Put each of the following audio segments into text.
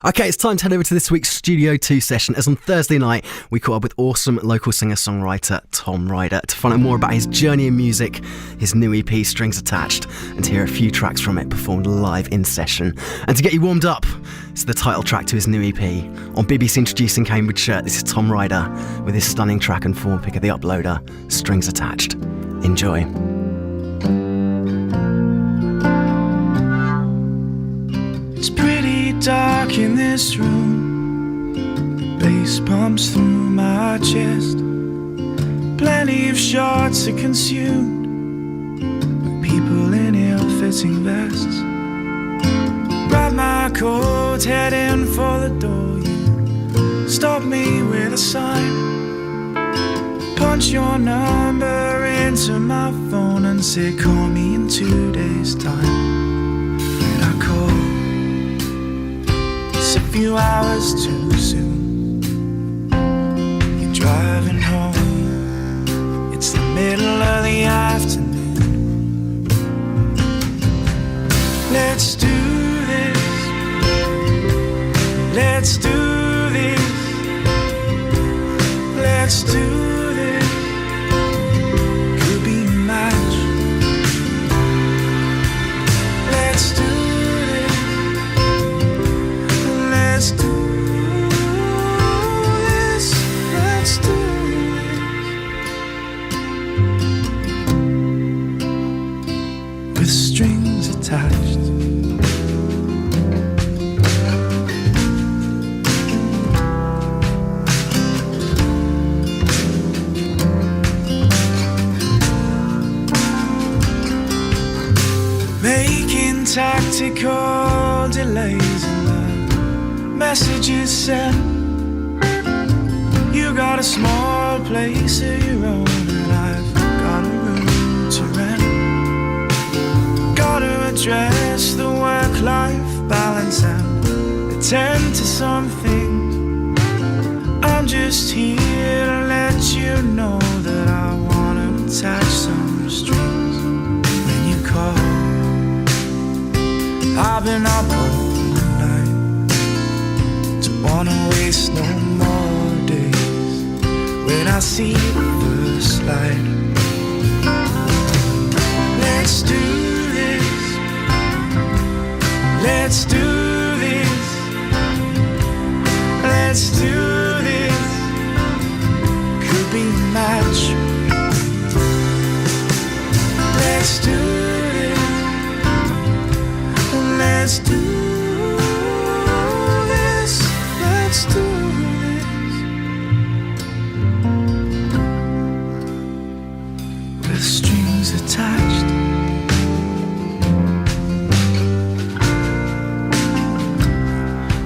Okay, it's time to head over to this week's Studio 2 session, as on Thursday night we caught up with awesome local singer-songwriter Tom Ryder to find out more about his journey in music, his new EP Strings Attached, and to hear a few tracks from it performed live in session. And to get you warmed up, it's the title track to his new EP. On BBC Introducing Cambridgeshire, this is Tom Ryder with his stunning track and form pick of the uploader, Strings Attached. Enjoy. It's pretty dark in this room. The bass pumps through my chest. Plenty of shots are consumed. People in ill-fitting vests. Grab my coat, heading for the door. You stop me with a sign. Punch your number into my phone and say call me in 2 days' time. And I call. A few hours too soon. You're driving home. It's the middle of the afternoon. Let's do this. Let's do this. Let's do this. Could be a match. Let's do this. Let's do this, let's do this. With strings attached. Making tactical delays in life. Messages sent. You got a small place of your own, and I've got a room to rent. Gotta address the work-life balance and attend to some things. I'm just here to let you know that I wanna attach some strings. When you call, I've been up all night. Wanna waste no more days. When I see the first light. Let's do this. Let's do this. Let's do this. Could be a match. Let's do this. Let's do this. Let's do this. With strings attached.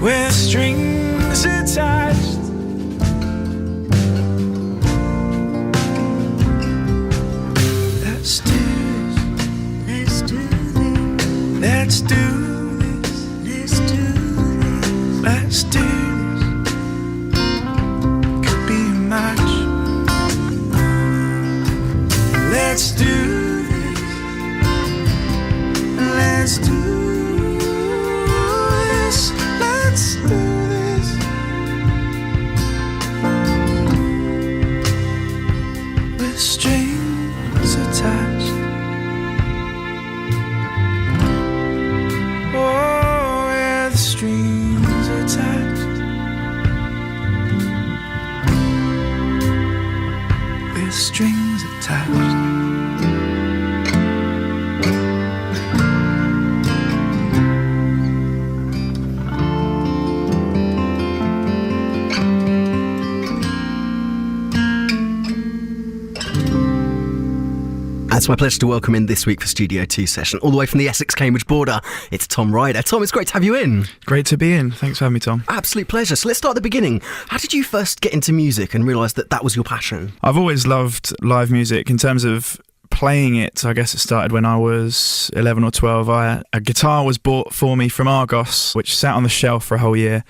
With strings attached. Let's do this. Let's do this. Let's do this. Let's do this. Let's do this. Let's do this. Let's do this. Let's do this. With strings attached. Oh, with strings attached. With strings attached. It's my pleasure to welcome in this week for Studio 2 session, all the way from the Essex-Cambridge border, it's Tom Ryder. Tom, it's great to have you in. Great to be in. Thanks for having me, Tom. Absolute pleasure. So let's start at the beginning. How did you first get into music and realise that that was your passion? I've always loved live music. In terms of playing it, I guess it started when I was 11 or 12. A guitar was bought for me from Argos, which sat on the shelf for a whole year.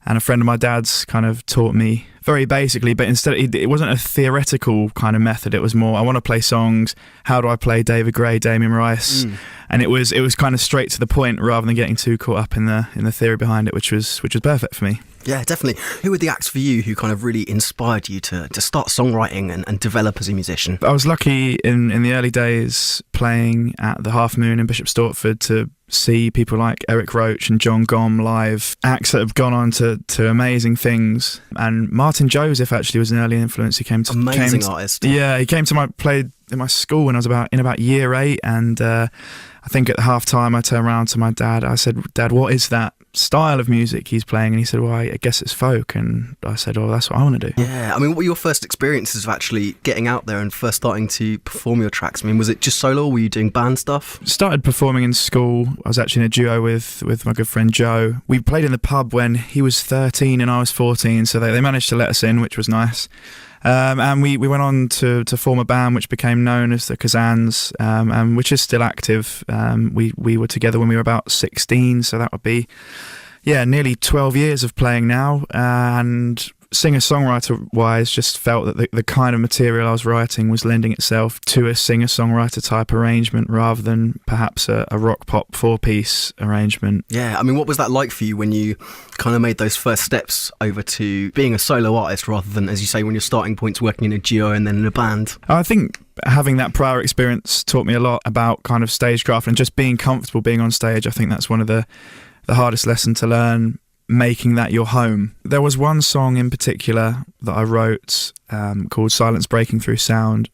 And a friend of my dad's kind of taught me very basically, but instead it wasn't a theoretical kind of method. It was more, I want to play songs. How do I play David Gray, Damien Rice? And it was kind of straight to the point rather than getting too caught up in the theory behind it, which was perfect for me. Yeah, definitely. Who were the acts for you who kind of really inspired you to start songwriting and develop as a musician? I was lucky in the early days playing at the Half Moon in Bishop Stortford to see people like Eric Roach and John Gomm live, acts that have gone on to amazing things. And Martin Joseph actually was an early influence. He came to amazing artist. Yeah, he came to played in my school when I was about year 8, and I think at the half time I turned around to my dad. I said, "Dad, what is that style of music he's playing?" And he said, "Well, I guess it's folk." And I said, "Oh, that's what I want to do." Yeah, I mean, what were your first experiences of actually getting out there and first starting to perform your tracks? I mean, was it just solo, or were you doing band stuff? Started performing in school. I was actually in a duo with my good friend Joe. We played in the pub when he was 13 and I was 14, so they managed to let us in, which was nice. And we went on to form a band which became known as the Kazans, and which is still active. We were together when we were about 16, so that would be nearly 12 years of playing now. And singer-songwriter wise, just felt that the kind of material I was writing was lending itself to a singer-songwriter type arrangement rather than perhaps a rock pop 4-piece arrangement. Yeah, I mean, what was that like for you when you kind of made those first steps over to being a solo artist rather than, as you say, when your starting point's working in a duo and then in a band? I think having that prior experience taught me a lot about kind of stagecraft and just being comfortable being on stage. I think that's one of the hardest lessons to learn, making that your home. There was one song in particular that I wrote called Silence Breaking Through Sound,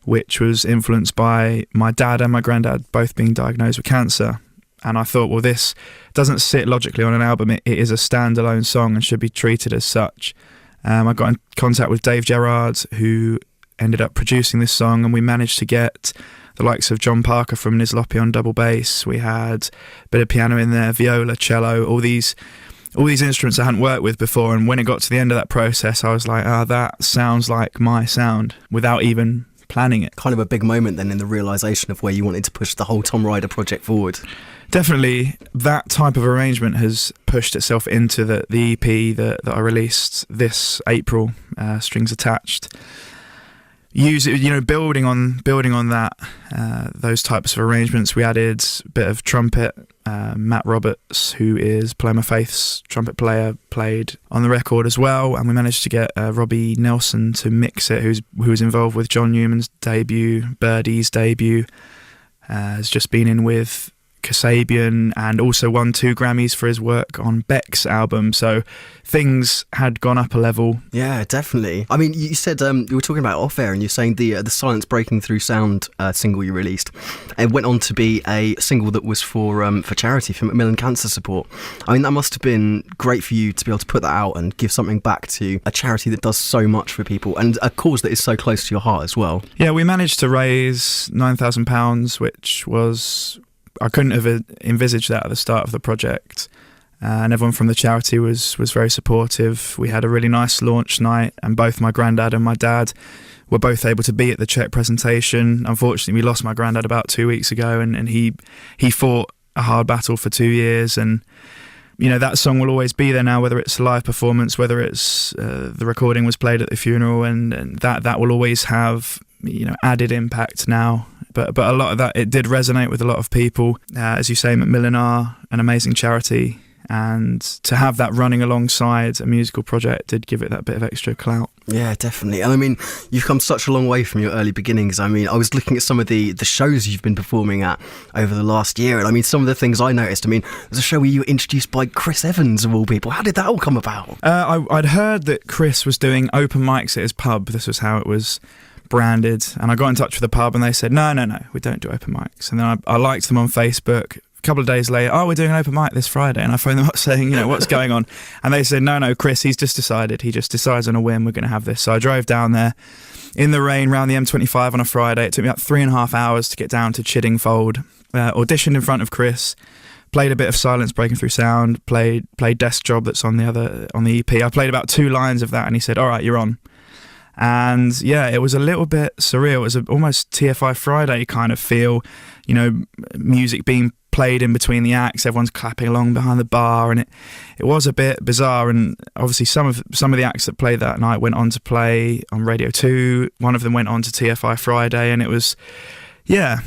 which was influenced by my dad and my granddad both being diagnosed with cancer. And I thought, well, this doesn't sit logically on an album. It is a standalone song and should be treated as such. I got in contact with Dave Gerrard, who ended up producing this song, and we managed to get the likes of John Parker from Nizlopi on double bass. We had a bit of piano in there, viola, cello, all these instruments I hadn't worked with before. And when it got to the end of that process, I was like, that sounds like my sound, without even planning it. Kind of a big moment then in the realisation of where you wanted to push the whole Tom Ryder project forward. Definitely, that type of arrangement has pushed itself into the EP that I released this April, Strings Attached. Building on that, those types of arrangements, we added a bit of trumpet. Matt Roberts, who is Paloma Faith's trumpet player, played on the record as well, and we managed to get Robbie Nelson to mix it, who was involved with John Newman's debut, Birdie's debut, has just been in with Kasabian, and also won 2 Grammys for his work on Beck's album. So things had gone up a level. Yeah, definitely. I mean, you said you were talking about off air, and you're saying the Silence Breaking Through Sound single you released, it went on to be a single that was for charity, for Macmillan Cancer Support. I mean, that must have been great for you to be able to put that out and give something back to a charity that does so much for people and a cause that is so close to your heart as well. Yeah, we managed to raise £9,000, which was, I couldn't have envisaged that at the start of the project, and everyone from the charity was very supportive. We had a really nice launch night, and both my granddad and my dad were both able to be at the check presentation. Unfortunately, we lost my granddad about 2 weeks ago, and he fought a hard battle for 2 years, and that song will always be there now, whether it's a live performance, whether it's the recording was played at the funeral, and that will always have added impact now. But a lot of that, it did resonate with a lot of people. As you say, Macmillan are an amazing charity, and to have that running alongside a musical project did give it that bit of extra clout. Yeah, definitely. And I mean, you've come such a long way from your early beginnings. I mean, I was looking at some of the shows you've been performing at over the last year, and I mean, some of the things I noticed, I mean, there's a show where you were introduced by Chris Evans, of all people. How did that all come about? I'd heard that Chris was doing open mics at his pub. This was how it was branded, and I got in touch with the pub, and they said, no, we don't do open mics. And then I liked them on Facebook. A couple of days later, we're doing an open mic this Friday, and I phoned them up saying, what's going on? And they said, no, Chris, he just decides on a whim we're going to have this. So I drove down there in the rain round the M25 on a Friday. It took me about 3.5 hours to get down to Chiddingfold, auditioned in front of Chris, played a bit of Silence Breaking Through Sound, played Desk Job that's on the EP. I played about 2 lines of that, and he said, all right, you're on. And yeah, it was a little bit surreal. It was almost TFI Friday kind of feel, music being played in between the acts. Everyone's clapping along behind the bar, and it was a bit bizarre. And obviously some of the acts that played that night went on to play on Radio 2. One of them went on to TFI Friday, and it was a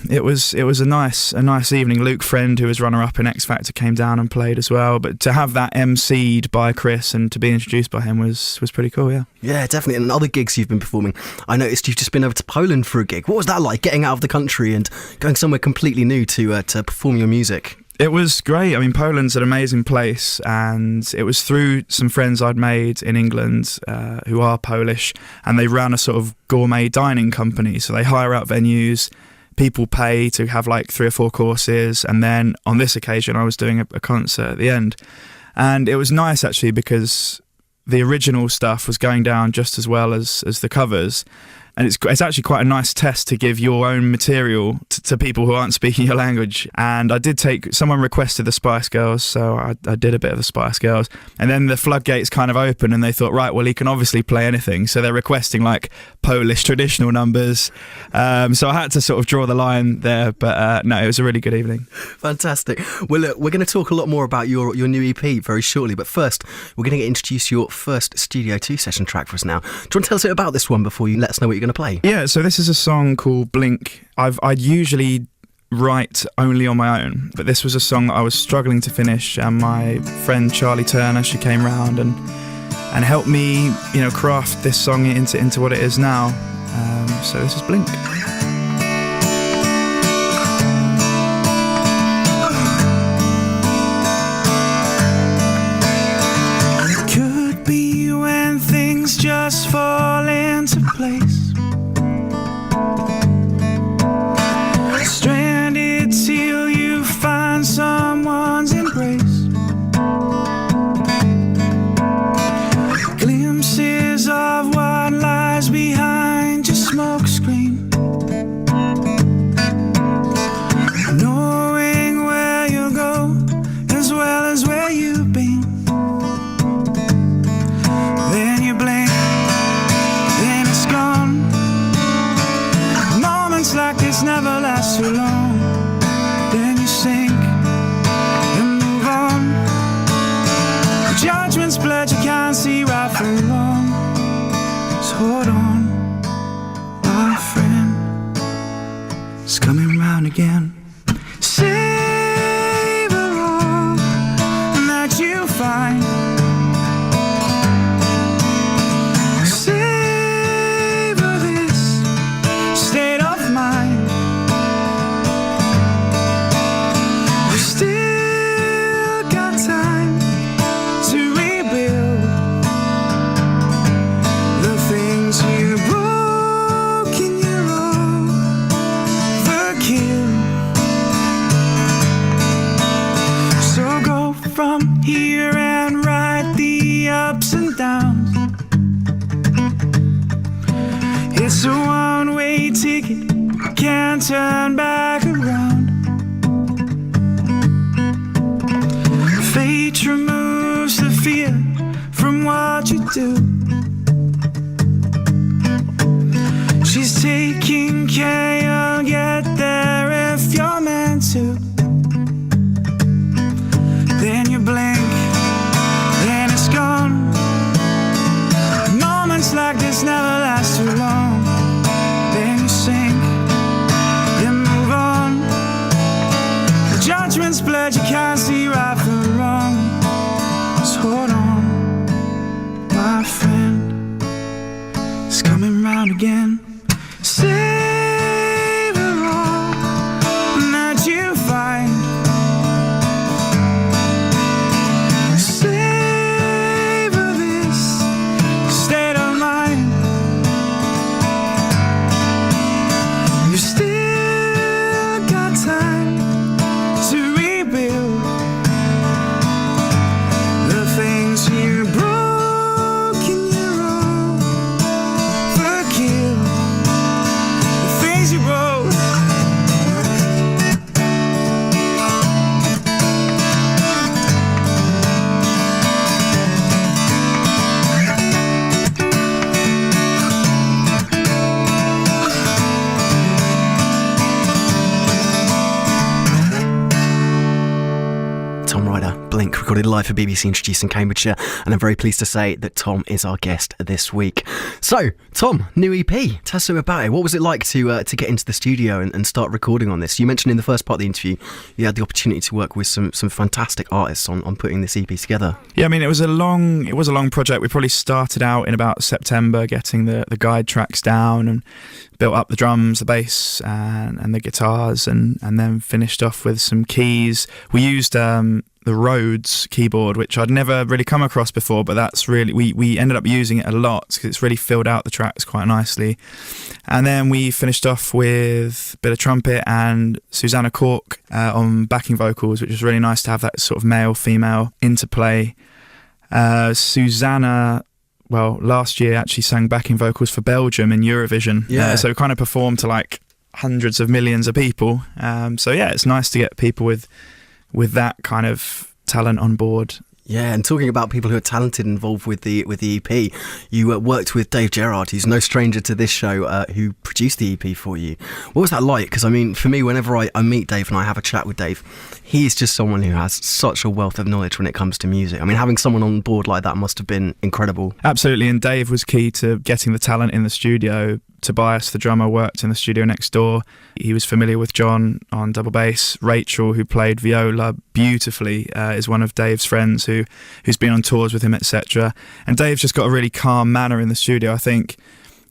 nice evening. Luke Friend, who was runner-up in X Factor, came down and played as well. But to have that MC'd by Chris and to be introduced by him was pretty cool, yeah. Yeah, definitely. And other gigs you've been performing, I noticed you've just been over to Poland for a gig. What was that like, getting out of the country and going somewhere completely new to perform your music? It was great. I mean, Poland's an amazing place, and it was through some friends I'd made in England who are Polish, and they ran a sort of gourmet dining company. So they hire out venues, people pay to have like 3 or 4 courses, and then on this occasion I was doing a concert at the end. And it was nice actually, because the original stuff was going down just as well as the covers. And it's actually quite a nice test to give your own material to people who aren't speaking your language. And I did someone requested the Spice Girls, so I did a bit of the Spice Girls. And then the floodgates kind of opened, and they thought, right, well, he can obviously play anything. So they're requesting like Polish traditional numbers. So I had to sort of draw the line there. But no, it was a really good evening. Fantastic. Well, look, we're going to talk a lot more about your new EP very shortly. But first, we're going to introduce your first Studio 2 session track for us now. Do you want to tell us a bit about this one before you let us know what you're going to play? Yeah, so this is a song called Blink. I'd usually write only on my own, but this was a song that I was struggling to finish, and my friend Charlie Turner, she came round and helped me, craft this song into what it is now. So this is Blink. Could be when things just fall into place. Stranded till you find someone's embrace. Glimpses of what lies behind your smoke screen. Knowing where you'll go as well as where you've been. Then you blink, then it's gone. Moments like this never last too long. Then you sink and move on. The judgment's blurred, you can't see right from wrong. So hold on, my friend, it's coming round again. Savor all that you find. Savor this state of mind. We still got time to rebuild the things you broke in your overkill. So go from here and write the ups and downs. It's a one-way ticket, can't turn back around. Fate removes the fear from what you do. She's taking care, you'll get there if you're meant to. Then you blink, then it's gone. Moments like this never last too long. Then you sink, then move on. The judgment's blurred, you can't see right from wrong. So hold on, my friend, it's coming round again. Savor Live for BBC Introducing Cambridgeshire, and I'm very pleased to say that Tom is our guest this week. So, Tom, new EP, tell us about it. What was it like to get into the studio and start recording on this? You mentioned in the first part of the interview you had the opportunity to work with some fantastic artists on putting this EP together. Yeah, I mean, it was a long project. We probably started out in about September getting the guide tracks down and built up the drums, the bass and the guitars, and then finished off with some keys. We used the Rhodes keyboard, which I'd never really come across before, but that's really, we ended up using it a lot because it's really filled out the tracks quite nicely. And then we finished off with a bit of trumpet and Susanna Cork on backing vocals, which was really nice to have that sort of male-female interplay. Susanna, well, last year actually sang backing vocals for Belgium in Eurovision. Yeah. So kind of performed to like hundreds of millions of people. So yeah, it's nice to get people with that kind of talent on board. Yeah, and talking about people who are talented involved with the EP, you worked with Dave Gerrard, who's no stranger to this show, who produced the EP for you. What was that like? Because I mean, for me, whenever I meet Dave and I have a chat with Dave, he's just someone who has such a wealth of knowledge when it comes to music. I mean, having someone on board like that must have been incredible. Absolutely, and Dave was key to getting the talent in the studio. Tobias, the drummer, worked in the studio next door. He was familiar with John on double bass. Rachel, who played viola beautifully, is one of Dave's friends who's been on tours with him, etc. And Dave's just got a really calm manner in the studio. I think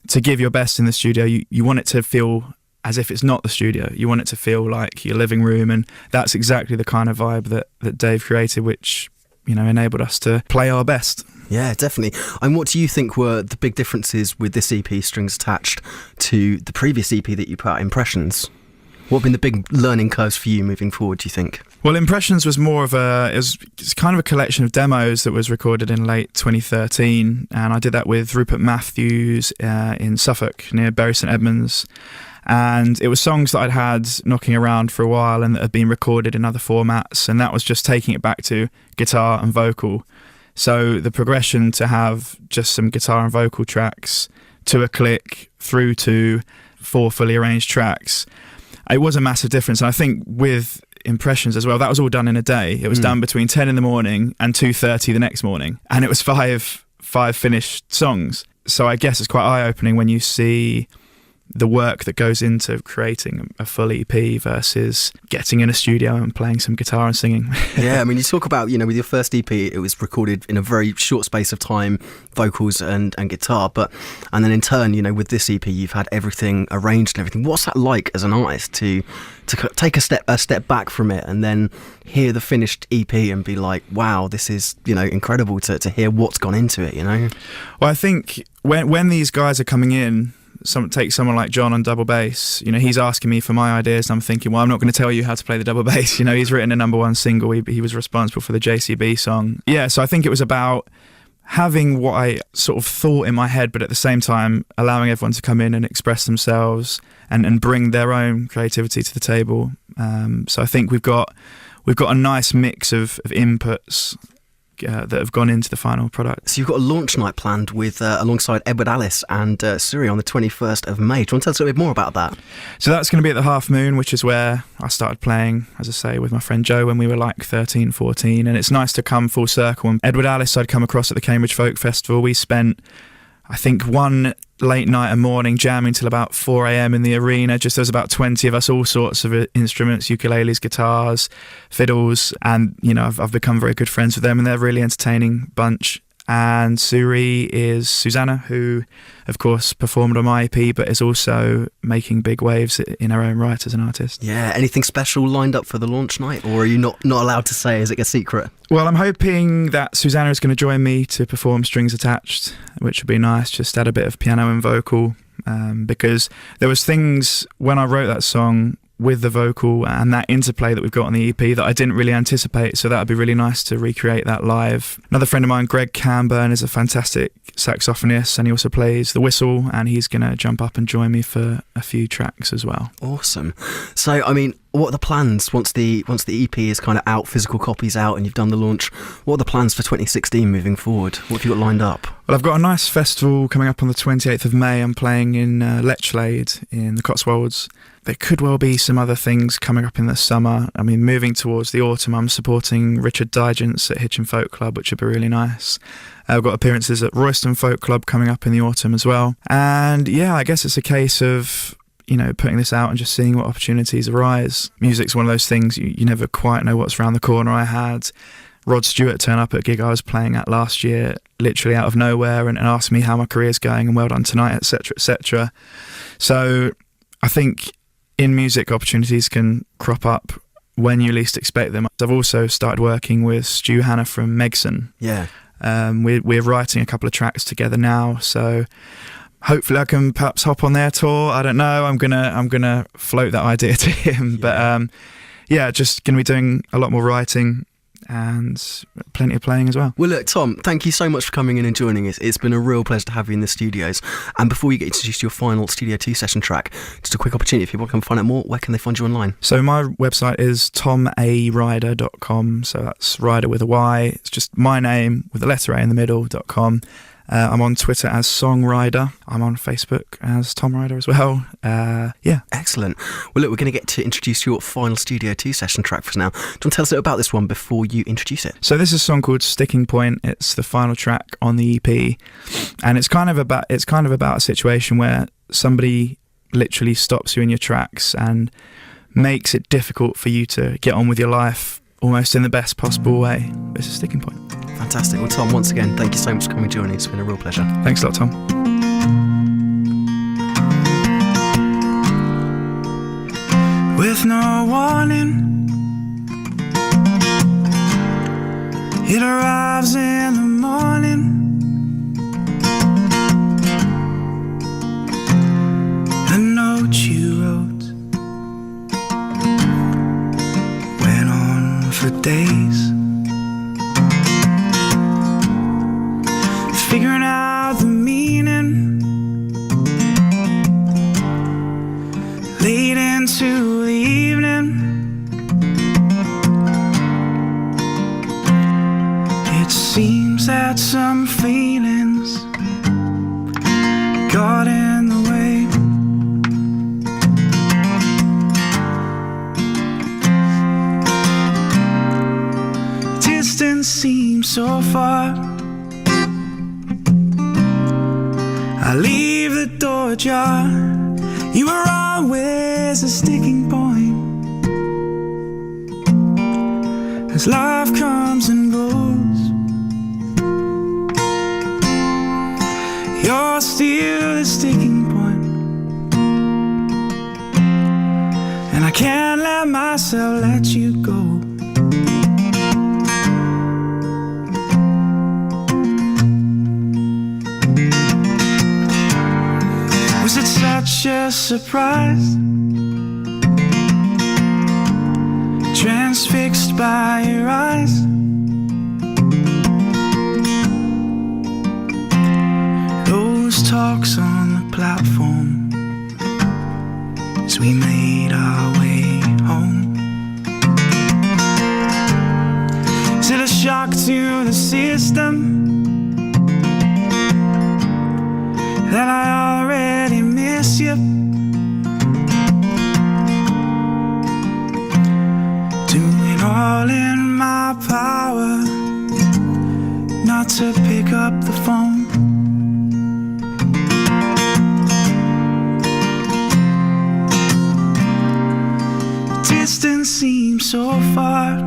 to give your best in the studio, you want it to feel as if it's not the studio. You want it to feel like your living room, and that's exactly the kind of vibe that Dave created, which, you know, enabled us to play our best. Yeah, definitely. And what do you think were the big differences with this EP, Strings Attached, to the previous EP that you put out, Impressions? What have been the big learning curves for you moving forward, do you think? Well, Impressions was more of it's kind of a collection of demos that was recorded in late 2013, and I did that with Rupert Matthews in Suffolk near Bury St Edmunds. And it was songs that I'd had knocking around for a while and that had been recorded in other formats, and that was just taking it back to guitar and vocal. So the progression to have just some guitar and vocal tracks to a click through to 4 fully arranged tracks, it was a massive difference. And I think with Impressions as well, that was all done in a day. It was done between 10 in the morning and 2:30 the next morning, and it was five finished songs. So I guess it's quite eye-opening when you see the work that goes into creating a full EP versus getting in a studio and playing some guitar and singing. Yeah, I mean, you talk about, you know, with your first EP, it was recorded in a very short space of time, vocals and guitar, and then in turn, you know, with this EP, you've had everything arranged and everything. What's that like as an artist to take a step back from it and then hear the finished EP and be like, wow, this is, you know, incredible to hear what's gone into it, you know? Well, I think when these guys are coming in, take someone like John on double bass, you know, he's asking me for my ideas, and I'm thinking, well, I'm not going to tell you how to play the double bass. You know, he's written a #1 single. He was responsible for the JCB song. Yeah, so I think it was about having what I sort of thought in my head, but at the same time allowing everyone to come in and express themselves and bring their own creativity to the table. So I think we've got a nice mix of inputs that have gone into the final product. So you've got a launch night planned with alongside Edward Alice and Suri on the 21st of May. Do you want to tell us a little bit more about that? So that's going to be at the Half Moon, which is where I started playing, as I say, with my friend Joe when we were like 13, 14. And it's nice to come full circle. And Edward Alice I'd come across at the Cambridge Folk Festival. We spent, I think, one late night and morning jamming till about 4 a.m. in the arena. Just there was about 20 of us, all sorts of instruments, ukuleles, guitars, fiddles, and you know, I've become very good friends with them, and they're a really entertaining bunch. And Suri is Susanna, who of course performed on my EP but is also making big waves in her own right as an artist. Yeah, anything special lined up for the launch night, or are you not allowed to say? Is it a secret? Well, I'm hoping that Susanna is going to join me to perform Strings Attached, which would be nice, just add a bit of piano and vocal, because there was things when I wrote that song with the vocal and that interplay that we've got on the EP that I didn't really anticipate, so that would be really nice to recreate that live. Another friend of mine, Greg Camburn, is a fantastic saxophonist, and he also plays the whistle, and he's going to jump up and join me for a few tracks as well. Awesome. So, I mean, what are the plans once the EP is kind of out, physical copies out, and you've done the launch? What are the plans for 2016 moving forward? What have you got lined up? Well, I've got a nice festival coming up on the 28th of May. I'm playing in Lechlade in the Cotswolds. There could well be some other things coming up in the summer. I mean, moving towards the autumn, I'm supporting Richard Digance at Hitchin Folk Club, which would be really nice. I've got appearances at Royston Folk Club coming up in the autumn as well. And yeah, I guess it's a case of, you know, putting this out and just seeing what opportunities arise. Music's one of those things you never quite know what's around the corner. I had Rod Stewart turn up at a gig I was playing at last year, literally out of nowhere, and ask me how my career's going and well done tonight, etc., etc. So I think in music, opportunities can crop up when you least expect them. I've also started working with Stu Hanna from Megson. Yeah. We're writing a couple of tracks together now, so hopefully I can perhaps hop on their tour. I don't know. I'm gonna float that idea to him. Yeah. But just gonna be doing a lot more writing and plenty of playing as well. Well, look, Tom, thank you so much for coming in and joining us. It's been a real pleasure to have you in the studios. And before you get introduced to your final Studio 2 session track, just a quick opportunity, if people want to come find out more, where can they find you online? So my website is tomaryder.com, so that's Ryder with a Y. It's just my name with the letter A in the middle.com. I'm on Twitter as Songrider. I'm on Facebook as Tom Ryder as well. Yeah. Excellent. Well, look, we're going to get to introduce your final Studio 2 session track for us now. Do you want to tell us a bit about this one before you introduce it? So this is a song called Sticking Point. It's the final track on the EP, and it's kind of about a situation where somebody literally stops you in your tracks and makes it difficult for you to get on with your life almost in the best possible way. It's a sticking point. Fantastic. Well, Tom, once again, thank you so much for coming and joining us. It's been a real pleasure. Thanks a lot, Tom. With no warning, it arrives in the morning. A note you wrote went on for days, figuring out the meaning. Late into the evening, it seems that some feelings got in the way. Distance seems so far. I leave the door ajar. You were always a sticking point. As life comes and goes, you're still the sticking point. And I can't let myself let you go. Was it such a surprise? Transfixed by your eyes, those talks on the platform as we made our way home. Is it a shock to the system that I already miss you? Doing all in my power not to pick up the phone. Distance seems so far.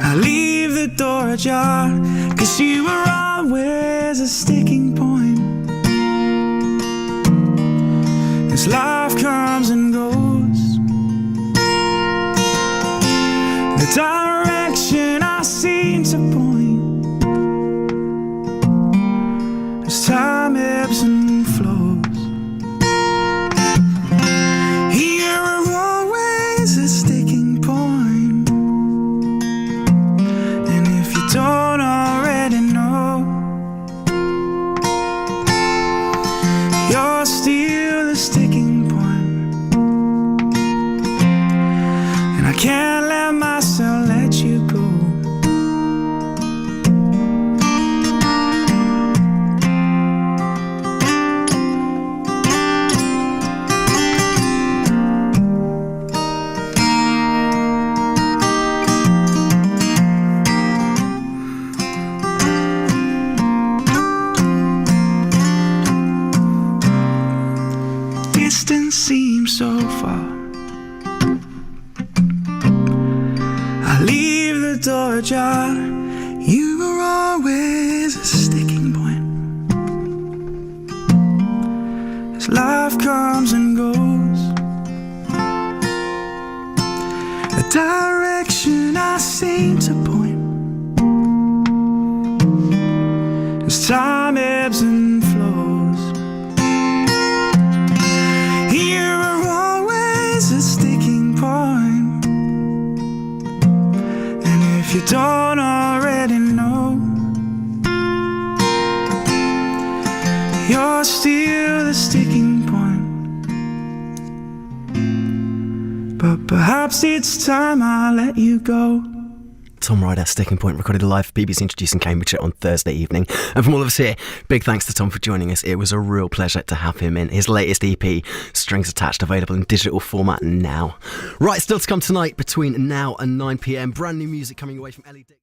I leave the door ajar, 'cause you were always a sticking point. As life comes and goes, the direction I seem to point, as time ebbs and flows, you're always a sticking point. And if you don't already know, you're still a sticking point. And I can't let myself let you go. far. I leave the door ajar. You were always a sticking point. As life comes and goes, the direction I seem to point. As time ebbs and flows, you were always a sticking point. And if you don't already know, you're still the sticking point. But perhaps it's time I let you go. Tom Ryder, Sticking Point, recorded live for BBC Introducing Cambridgeshire on Thursday evening. And from all of us here, big thanks to Tom for joining us. It was a real pleasure to have him in. His latest EP, Strings Attached, available in digital format now. Right, still to come tonight between now and 9 p.m. Brand new music coming away from Ellie Dick.